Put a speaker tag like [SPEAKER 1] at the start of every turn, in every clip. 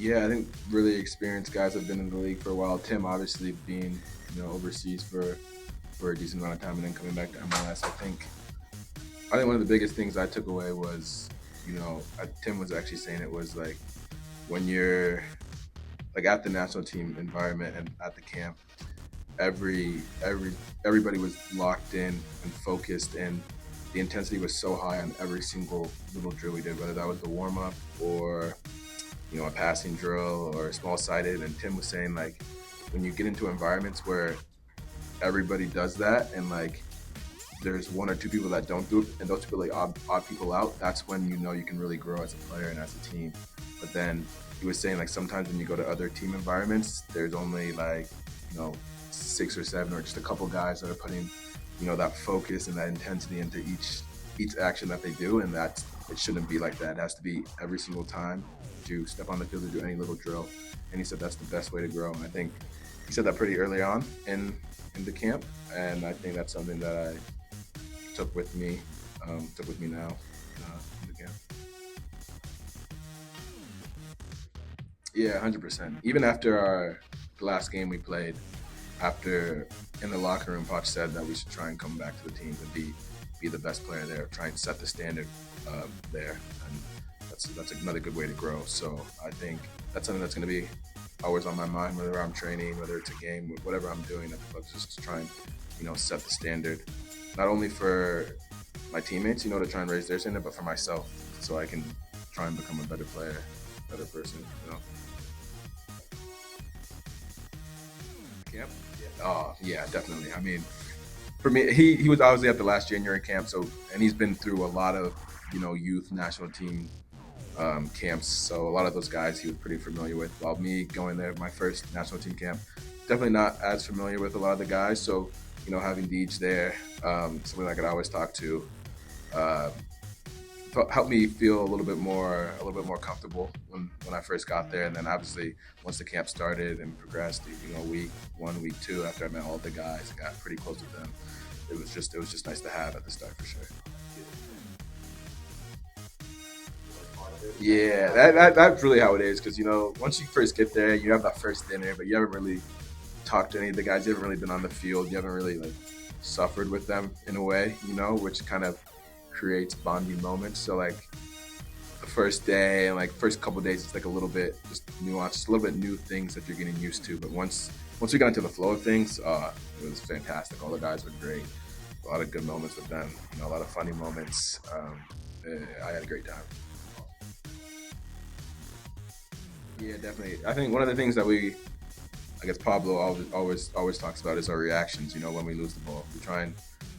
[SPEAKER 1] Yeah, I think really experienced guys have been in the league for a while. Tim obviously being, overseas for a decent amount of time and then coming back to MLS. I think one of the biggest things I took away was, Tim was actually saying it was like when you're like at the national team environment and at the camp, everybody was locked in and focused, and the intensity was so high on every single little drill we did, whether that was the warm up or a passing drill or small sided. And Tim was saying like when you get into environments where everybody does that and like there's one or two people that don't do it and those people like odd people out, that's when you can really grow as a player and as a team. But then he was saying like sometimes when you go to other team environments, there's only like, you know, 6 or 7 or just a couple guys that are putting, that focus and that intensity into each action that they do, and it shouldn't be like that. It has to be every single time you step on the field or do any little drill. And he said that's the best way to grow. And I think he said that pretty early on in the camp, and I think that's something that I took with me now in the camp. Yeah, 100%. Even after the last game we played, after in the locker room, Poch said that we should try and come back to the team and be the best player there, try and set the standard there, and that's another good way to grow. So I think that's something that's going to be always on my mind, whether I'm training, whether it's a game, whatever I'm doing at the club, just to try and set the standard, not only for my teammates, to try and raise their standard, but for myself, so I can try and become a better player, better person. Camp? Yeah. Oh, yeah, definitely. I mean, for me, he was obviously at the last January camp, so and he's been through a lot of youth national team camps. So a lot of those guys he was pretty familiar with. While me going there, my first national team camp, definitely not as familiar with a lot of the guys. So having Deej there, somebody I could always talk to, uh, helped me feel a little bit more comfortable when I first got there. And then obviously once the camp started and progressed, week 1, week 2, after I met all the guys and got pretty close with them, it was just nice to have at the start for sure. Yeah, that's really how it is. Because once you first get there, you have that first dinner, but you haven't really talked to any of the guys. You haven't really been on the field. You haven't really like suffered with them in a way, which kind of creates bonding moments. So like the first day and like first couple of days, it's like a little bit just nuanced, just a little bit new things that you're getting used to. But once we got into the flow of things, it was fantastic. All the guys were great. A lot of good moments with them. A lot of funny moments. I had a great time. Yeah, definitely. I think one of the things that I guess Pablo always talks about is our reactions. When we lose the ball,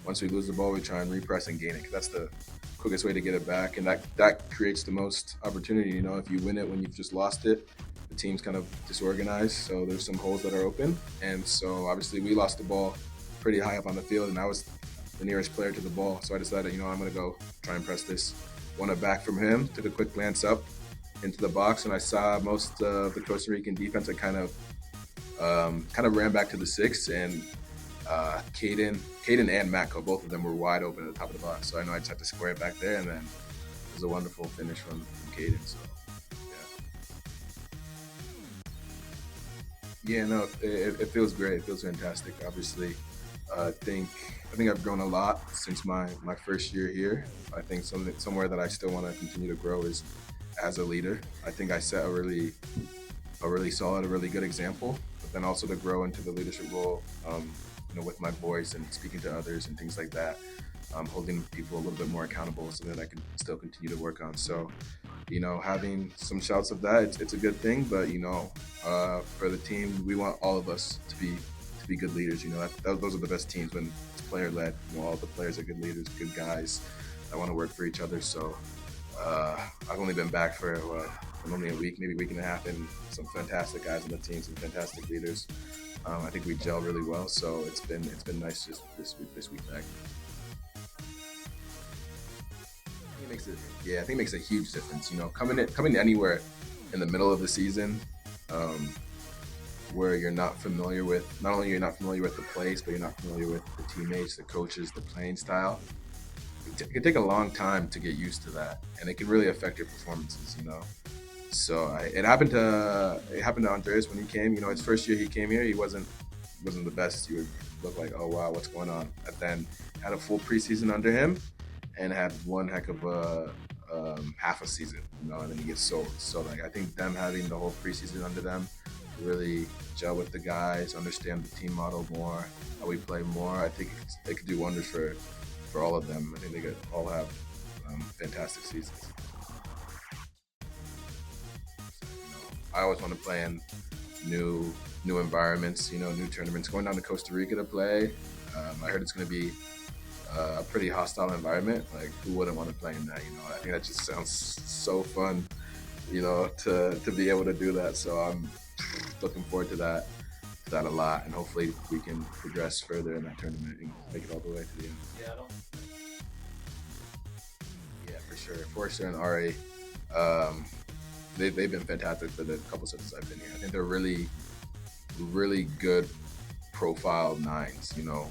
[SPEAKER 1] once we lose the ball, we try and repress and gain it. 'Cause that's the quickest way to get it back, and that creates the most opportunity. If you win it when you've just lost it, the team's kind of disorganized. So there's some holes that are open, and so obviously we lost the ball pretty high up on the field, and I was the nearest player to the ball. So I decided, I'm going to go try and press this. Won it back from him. Took a quick glance up into the box, and I saw most of the Costa Rican defense that kind of ran back to the six, and Caden and Mako, both of them were wide open at the top of the box. So I know I just had to square it back there, and then it was a wonderful finish from Caden. So yeah, no, it feels great. It feels fantastic. Obviously, I think I've grown a lot since my first year here. I think somewhere that I still want to continue to grow is as a leader. I think I set a really solid, a really good example, but then also to grow into the leadership role, with my voice and speaking to others and things like that, holding people a little bit more accountable so that I can still continue to work on. So, having some shouts of that, it's a good thing, but for the team, we want all of us to be good leaders. Those are the best teams when it's player led. All the players are good leaders, good guys that want to work for each other. So I've only been back for only a week, maybe a week and a half, and some fantastic guys on the team, some fantastic leaders. I think we gel really well, so it's been nice just this week back. I think it makes a huge difference. Coming anywhere in the middle of the season, um, where you're not familiar with, not only you're not familiar with the place, but you're not familiar with the teammates, the coaches, the playing style. It can take a long time to get used to that, and it can really affect your performances. So it happened to Andreas when he came. You know, his first year he came here, he wasn't the best. You would look like, oh wow, what's going on? And then had a full preseason under him, and had one heck of a half a season, you know, and then he gets sold. So like I think them having the whole preseason under them to really gel with the guys, understand the team model more, how we play more. I think they could do wonders for all of them. I think they could all have fantastic seasons. You know, I always want to play in new new environments, you know, new tournaments. Going down to Costa Rica to play, I heard it's going to be a pretty hostile environment. Like, who wouldn't want to play in that? You know, I think that just sounds so fun. You know, to be able to do that. So I'm looking forward to that a lot, and hopefully we can progress further in that tournament and make it all the way to the end. Yeah, for sure. Forster and Ari, um, they've been fantastic for the couple sets I've been here. I think they're really good profile nines. You know,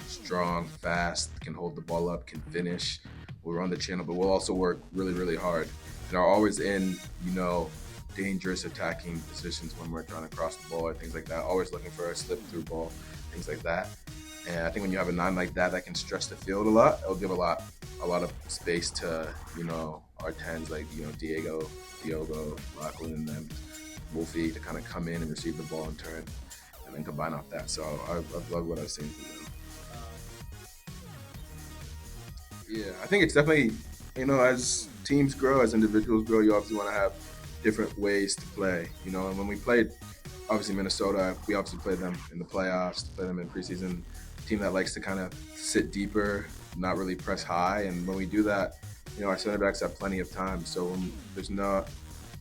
[SPEAKER 1] strong, fast, can hold the ball up, can finish. We'll run the channel, but we'll also work really hard and are always in, you know, dangerous attacking positions when we're trying to cross the ball or things like that. Always looking for a slip through ball, things like that. And I think when you have a nine like that can stretch the field a lot, it'll give a lot of space to, you know, our tens like, you know, Diogo, Lachlan, and then Wolfie to kind of come in and receive the ball and turn and then combine off that. So I've loved what I've seen from them. Yeah, I think it's definitely, you know, as teams grow, as individuals grow, you obviously want to have different ways to play. You know, and when we played, obviously Minnesota, we obviously played them in the playoffs, play them in preseason. Team that likes to kind of sit deeper, not really press high, and when we do that, you know, our center backs have plenty of time. So there's not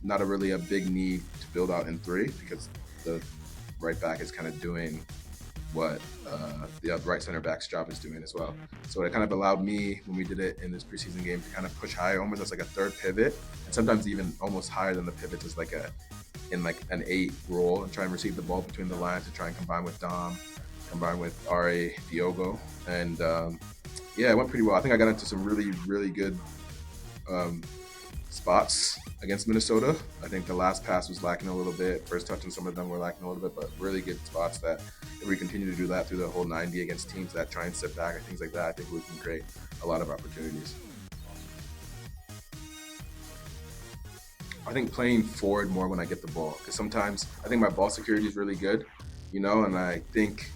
[SPEAKER 1] a really a big need to build out in three because the right back is kind of doing what the right center back's job is doing as well. So it kind of allowed me when we did it in this preseason game to kind of push higher, almost as like a third pivot, and sometimes even almost higher than the pivot, as like a in like an eight role and try and receive the ball between the lines to try and combine with Dom, combine with Ari Diogo, and yeah, it went pretty well. I think I got into some really good um, spots against Minnesota. I think the last pass was lacking a little bit. First touch and some of them were lacking a little bit, but really good spots that if we continue to do that through the whole 90 against teams that try and sit back or things like that, I think we can create a lot of opportunities. I think playing forward more when I get the ball because sometimes I think my ball security is really good, you know, and I think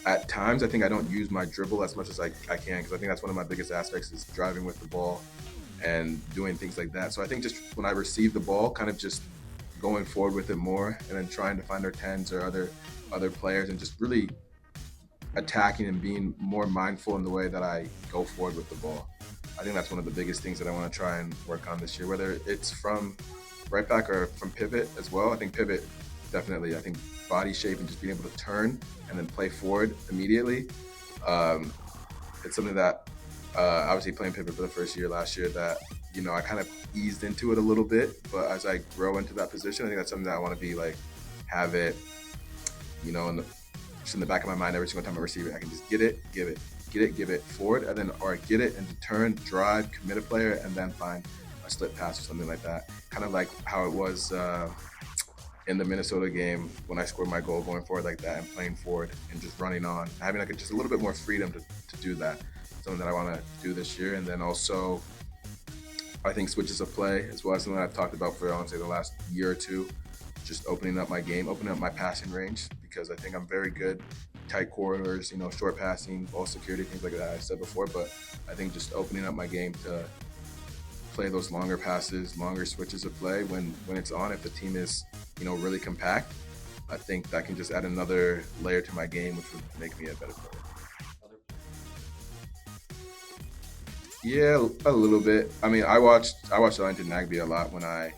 [SPEAKER 1] at times I think I don't use my dribble as much as I can because I think that's one of my biggest aspects is driving with the ball and doing things like that. So I think just when I receive the ball, kind of just going forward with it more and then trying to find our tens or other players and just really attacking and being more mindful in the way that I go forward with the ball. I think that's one of the biggest things that I want to try and work on this year, whether it's from right back or from pivot as well. I think pivot definitely. I think body shape and just being able to turn and then play forward immediately. Um, it's something that obviously playing pivot for the first year last year that you know I kind of eased into it a little bit, but as I grow into that position, I think that's something that I want to be like have it, you know, just in the back of my mind every single time I receive it, I can just get it, give it, get it, give it forward, and then or get it and turn, drive, commit a player, and then find a slip pass or something like that. Kind of like how it was in the Minnesota game when I scored my goal, going forward like that and playing forward and just running on, having like just a little bit more freedom to do that. Something that I want to do this year, and then also I think switches of play as well as something that I've talked about for I want to say the last year or two. Just opening up my game, opening up my passing range because I think I'm very good tight corridors, you know, short passing, ball security, things like that I said before. But I think just opening up my game to play those longer passes, longer switches of play when it's on. If the team is, you know, really compact, I think that can just add another layer to my game, which would make me a better player. Yeah, a little bit. I mean, I watched Ellington Nagby a lot when I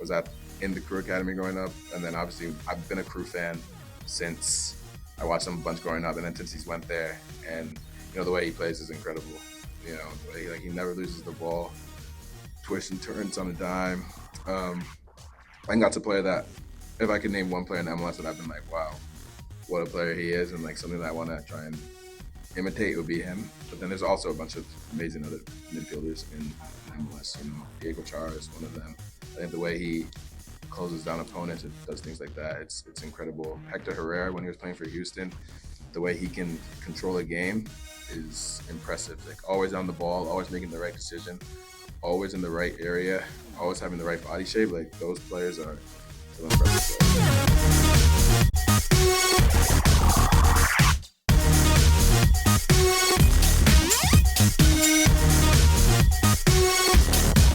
[SPEAKER 1] was at in the crew academy growing up, and then obviously I've been a crew fan since I watched him a bunch growing up, and then since he's went there, and you know the way he plays is incredible. You know, the way, like he never loses the ball, twists and turns on a dime. Um, I think that's a player that if I could name one player in MLS that I've been like, wow, what a player he is, and like something that I want to try and imitate would be him. But then there's also a bunch of amazing other midfielders in MLS. You know, Diego Chara is one of them. I think the way he closes down opponents and does things like that, it's incredible. Hector Herrera, when he was playing for Houston, the way he can control a game is impressive. Like always on the ball, always making the right decision, always in the right area, always having the right body shape. Like those players are so impressive.